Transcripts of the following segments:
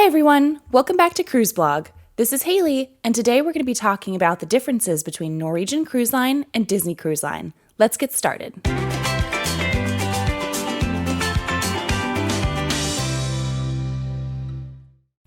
everyone, welcome back to Cruise Blog. This is Haley, and today we're going to be talking about the differences between Norwegian Cruise Line and Disney Cruise Line. Let's get started.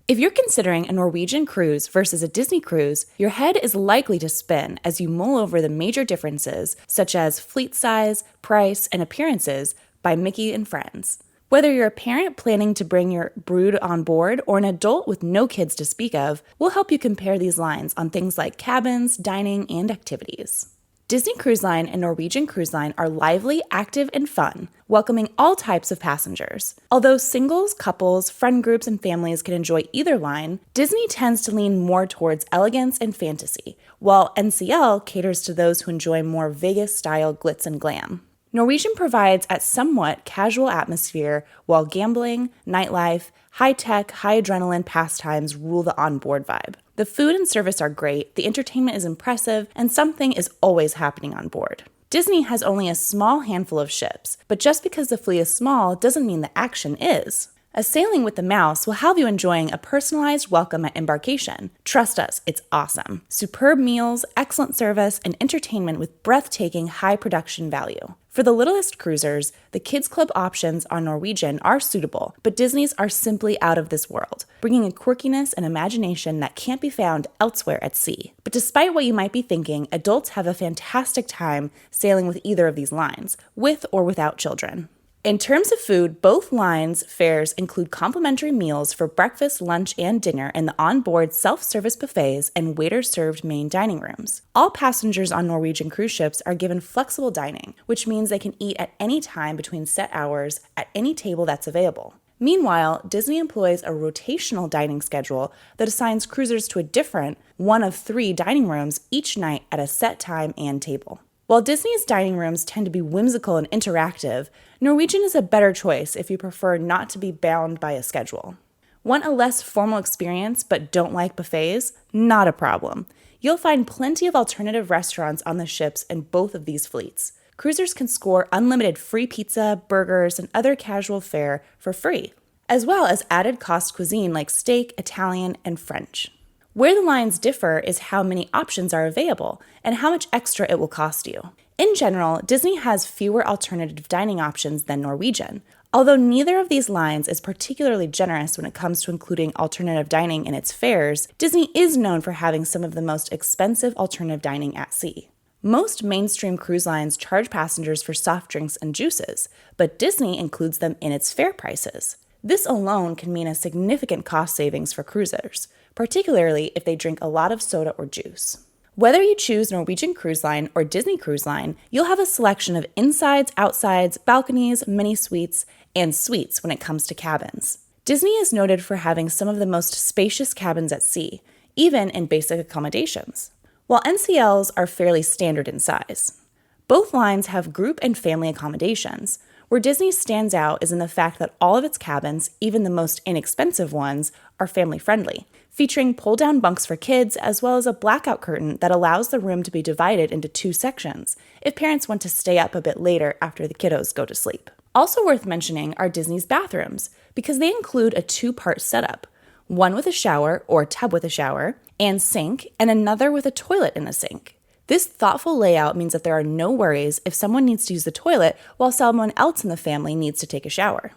If you're considering a Norwegian cruise versus a Disney cruise, your head is likely to spin as you mull over the major differences, such as fleet size, price, and appearances by Mickey and Friends. Whether you're a parent planning to bring your brood on board or an adult with no kids to speak of, we'll help you compare these lines on things like cabins, dining, and activities. Disney Cruise Line and Norwegian Cruise Line are lively, active, and fun, welcoming all types of passengers. Although singles, couples, friend groups, and families can enjoy either line, Disney tends to lean more towards elegance and fantasy, while NCL caters to those who enjoy more Vegas-style glitz and glam. Norwegian provides a somewhat casual atmosphere while gambling, nightlife, high-tech, high-adrenaline pastimes rule the onboard vibe. The food and service are great, the entertainment is impressive, and something is always happening on board. Disney has only a small handful of ships, but just because the fleet is small doesn't mean the action is. A sailing with the mouse will have you enjoying a personalized welcome at embarkation. Trust us, it's awesome. Superb meals, excellent service, and entertainment with breathtaking high production value. For the littlest cruisers, the Kids Club options on Norwegian are suitable, but Disney's are simply out of this world, bringing a quirkiness and imagination that can't be found elsewhere at sea. But despite what you might be thinking, adults have a fantastic time sailing with either of these lines, with or without children. In terms of food, both lines' fares include complimentary meals for breakfast, lunch, and dinner in the onboard self-service buffets and waiter-served main dining rooms. All passengers on Norwegian cruise ships are given flexible dining, which means they can eat at any time between set hours at any table that's available. Meanwhile, Disney employs a rotational dining schedule that assigns cruisers to a different, one of 3 dining rooms each night at a set time and table. While Disney's dining rooms tend to be whimsical and interactive, Norwegian is a better choice if you prefer not to be bound by a schedule. Want a less formal experience but don't like buffets? Not a problem. You'll find plenty of alternative restaurants on the ships in both of these fleets. Cruisers can score unlimited free pizza, burgers, and other casual fare for free, as well as added cost cuisine like steak, Italian, and French. Where the lines differ is how many options are available and how much extra it will cost you. In general, Disney has fewer alternative dining options than Norwegian. Although neither of these lines is particularly generous when it comes to including alternative dining in its fares, Disney is known for having some of the most expensive alternative dining at sea. Most mainstream cruise lines charge passengers for soft drinks and juices, but Disney includes them in its fare prices. This alone can mean a significant cost savings for cruisers, particularly if they drink a lot of soda or juice. Whether you choose Norwegian Cruise Line or Disney Cruise Line, you'll have a selection of insides, outsides, balconies, mini suites, and suites when it comes to cabins. Disney is noted for having some of the most spacious cabins at sea, even in basic accommodations, while NCLs are fairly standard in size. Both lines have group and family accommodations. Where Disney stands out is in the fact that all of its cabins, even the most inexpensive ones, are family-friendly, featuring pull-down bunks for kids as well as a blackout curtain that allows the room to be divided into 2 sections if parents want to stay up a bit later after the kiddos go to sleep. Also worth mentioning are Disney's bathrooms, because they include a 2-part setup, one with a shower or tub with a shower and sink, and another with a toilet and a sink. This thoughtful layout means that there are no worries if someone needs to use the toilet while someone else in the family needs to take a shower.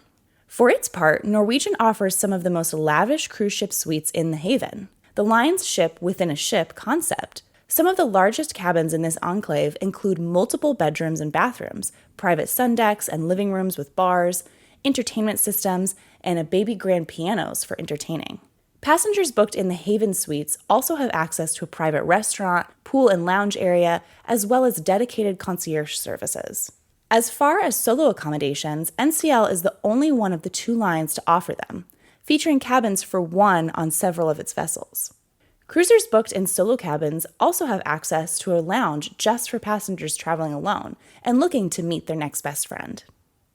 For its part, Norwegian offers some of the most lavish cruise ship suites in the haven. The line's ship within a ship concept. Some of the largest cabins in this enclave include multiple bedrooms and bathrooms, private sun decks and living rooms with bars, entertainment systems, and a baby grand pianos for entertaining. Passengers booked in the Haven Suites also have access to a private restaurant, pool and lounge area, as well as dedicated concierge services. As far as solo accommodations, NCL is the only one of the 2 lines to offer them, featuring cabins for one on several of its vessels. Cruisers booked in solo cabins also have access to a lounge just for passengers traveling alone and looking to meet their next best friend.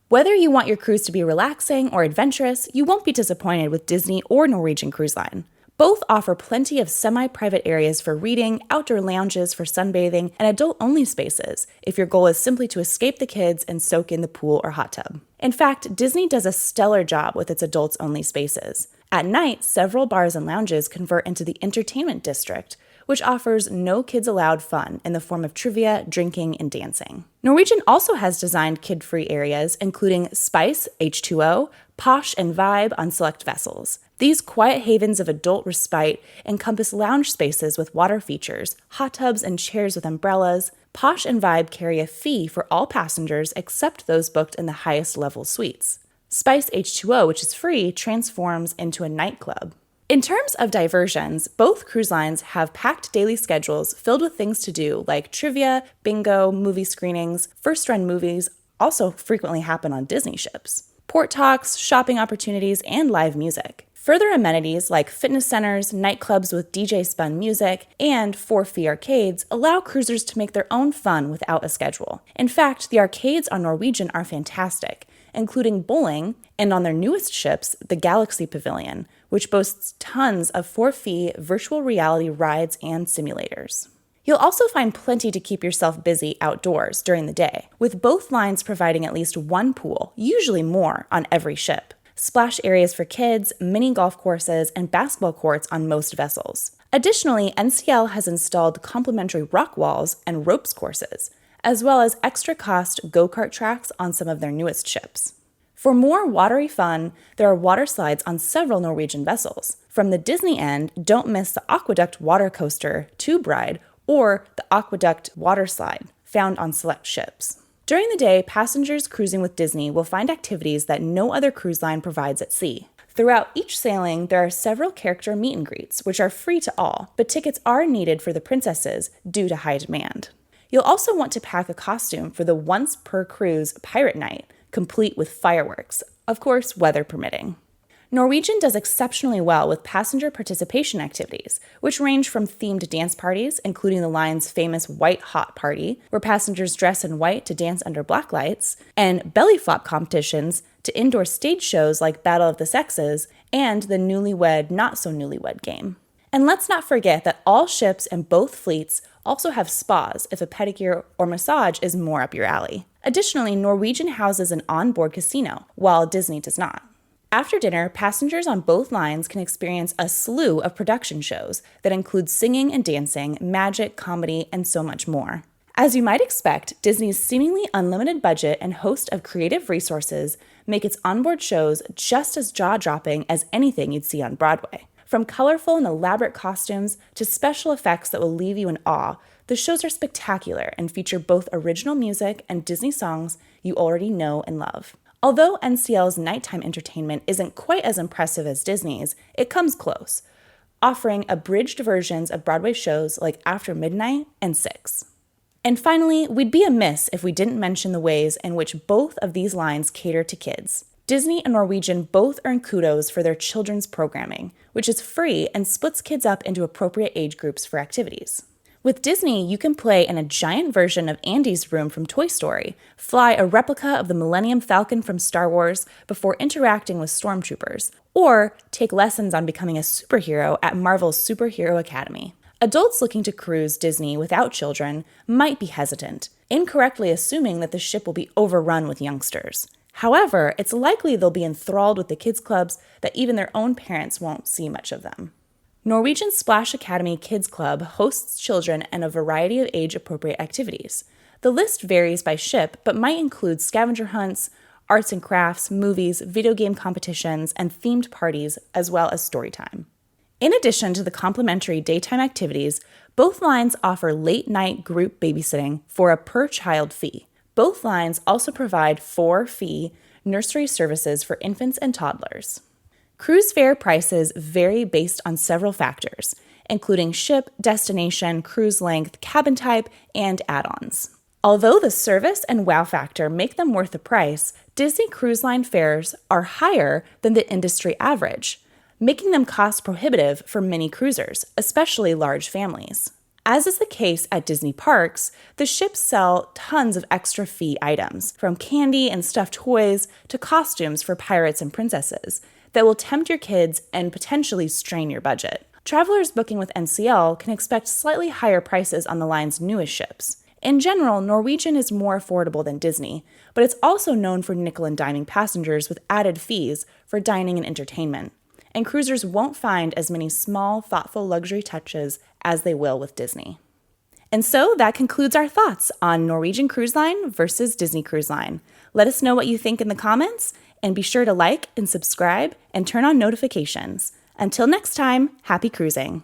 Whether you want your cruise to be relaxing or adventurous, you won't be disappointed with Disney or Norwegian Cruise Line. Both offer plenty of semi-private areas for reading, outdoor lounges for sunbathing, and adult-only spaces if your goal is simply to escape the kids and soak in the pool or hot tub. In fact, Disney does a stellar job with its adults-only spaces. At night, several bars and lounges convert into the entertainment district, which offers no kids allowed fun in the form of trivia, drinking, and dancing. Norwegian also has designed kid-free areas, including Spice, H2O, Posh, and Vibe on select vessels. These quiet havens of adult respite encompass lounge spaces with water features, hot tubs, and chairs with umbrellas. Posh and Vibe carry a fee for all passengers except those booked in the highest level suites. Spice H2O, which is free, transforms into a nightclub. In terms of diversions, both cruise lines have packed daily schedules filled with things to do like trivia, bingo, movie screenings. First-run movies also frequently happen on Disney ships. Port talks, shopping opportunities, and live music. Further amenities like fitness centers, nightclubs with DJ-spun music, and for-fee arcades allow cruisers to make their own fun without a schedule. In fact, the arcades on Norwegian are fantastic, including bowling, and on their newest ships, the Galaxy Pavilion, which boasts tons of for-fee virtual reality rides and simulators. You'll also find plenty to keep yourself busy outdoors during the day, with both lines providing at least one pool, usually more, on every ship. Splash areas for kids, mini golf courses, and basketball courts on most vessels. Additionally, NCL has installed complimentary rock walls and ropes courses, as well as extra-cost go-kart tracks on some of their newest ships. For more watery fun, there are water slides on several Norwegian vessels. From the Disney end, don't miss the Aqueduct water coaster, Tube Ride, or the Aqueduct water slide, found on select ships. During the day, passengers cruising with Disney will find activities that no other cruise line provides at sea. Throughout each sailing, there are several character meet and greets, which are free to all, but tickets are needed for the princesses due to high demand. You'll also want to pack a costume for the once-per-cruise Pirate Night, complete with fireworks, of course, weather permitting. Norwegian does exceptionally well with passenger participation activities, which range from themed dance parties, including the line's famous White Hot Party, where passengers dress in white to dance under black lights, and belly flop competitions to indoor stage shows like Battle of the Sexes and the Newlywed Not So Newlywed game. And let's not forget that all ships and both fleets also have spas if a pedicure or massage is more up your alley. Additionally, Norwegian houses an onboard casino, while Disney does not. After dinner, passengers on both lines can experience a slew of production shows that include singing and dancing, magic, comedy, and so much more. As you might expect, Disney's seemingly unlimited budget and host of creative resources make its onboard shows just as jaw-dropping as anything you'd see on Broadway. From colorful and elaborate costumes to special effects that will leave you in awe, the shows are spectacular and feature both original music and Disney songs you already know and love. Although NCL's nighttime entertainment isn't quite as impressive as Disney's, it comes close, offering abridged versions of Broadway shows like After Midnight and Six. And finally, we'd be amiss if we didn't mention the ways in which both of these lines cater to kids. Disney and Norwegian both earn kudos for their children's programming, which is free and splits kids up into appropriate age groups for activities. With Disney, you can play in a giant version of Andy's room from Toy Story, fly a replica of the Millennium Falcon from Star Wars before interacting with stormtroopers, or take lessons on becoming a superhero at Marvel's Superhero Academy. Adults looking to cruise Disney without children might be hesitant, incorrectly assuming that the ship will be overrun with youngsters. However, it's likely they'll be enthralled with the kids' clubs that even their own parents won't see much of them. Norwegian Splash Academy Kids Club hosts children and a variety of age-appropriate activities. The list varies by ship, but might include scavenger hunts, arts and crafts, movies, video game competitions, and themed parties, as well as story time. In addition to the complimentary daytime activities, both lines offer late-night group babysitting for a per-child fee. Both lines also provide for-fee nursery services for infants and toddlers. Cruise fare prices vary based on several factors, including ship, destination, cruise length, cabin type, and add-ons. Although the service and wow factor make them worth the price, Disney Cruise Line fares are higher than the industry average, making them cost prohibitive for many cruisers, especially large families. As is the case at Disney parks, the ships sell tons of extra fee items, from candy and stuffed toys to costumes for pirates and princesses, that will tempt your kids and potentially strain your budget. Travelers booking with NCL can expect slightly higher prices on the line's newest ships. In general, Norwegian is more affordable than Disney, but it's also known for nickel and diming passengers with added fees for dining and entertainment. and cruisers won't find as many small, thoughtful luxury touches as they will with Disney. And so that concludes our thoughts on Norwegian Cruise Line versus Disney Cruise Line. Let us know what you think in the comments, and be sure to like and subscribe and turn on notifications. Until next time, happy cruising!